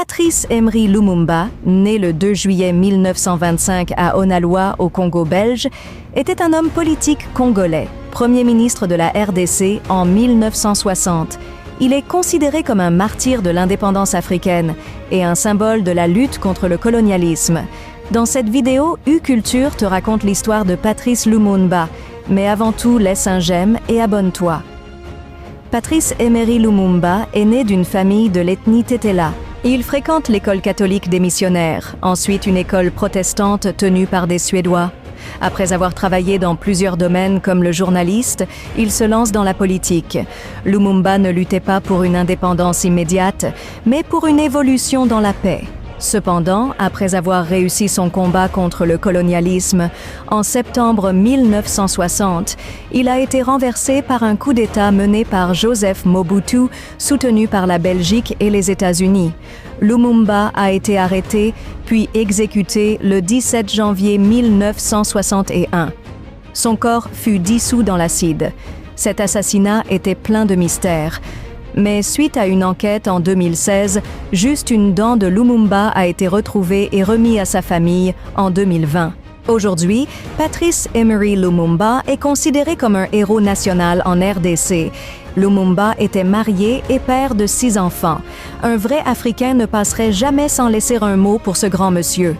Patrice Emery Lumumba, né le 2 juillet 1925 à Onaloa, au Congo belge, était un homme politique congolais, Premier ministre de la RDC en 1960. Il est considéré comme un martyr de l'indépendance africaine et un symbole de la lutte contre le colonialisme. Dans cette vidéo, U-Culture te raconte l'histoire de Patrice Lumumba, mais avant tout, laisse un j'aime et abonne-toi. Patrice Emery Lumumba est né d'une famille de l'ethnie Tetela. Il fréquente l'école catholique des missionnaires, ensuite une école protestante tenue par des Suédois. Après avoir travaillé dans plusieurs domaines comme le journaliste, il se lance dans la politique. Lumumba ne luttait pas pour une indépendance immédiate, mais pour une évolution dans la paix. Cependant, après avoir réussi son combat contre le colonialisme, en septembre 1960, il a été renversé par un coup d'État mené par Joseph Mobutu, soutenu par la Belgique et les États-Unis. Lumumba a été arrêté, puis exécuté le 17 janvier 1961. Son corps fut dissous dans l'acide. Cet assassinat était plein de mystères. Mais suite à une enquête en 2016, juste une dent de Lumumba a été retrouvée et remise à sa famille en 2020. Aujourd'hui, Patrice Emery Lumumba est considéré comme un héros national en RDC. Lumumba était marié et père de 6 enfants. Un vrai Africain ne passerait jamais sans laisser un mot pour ce grand monsieur.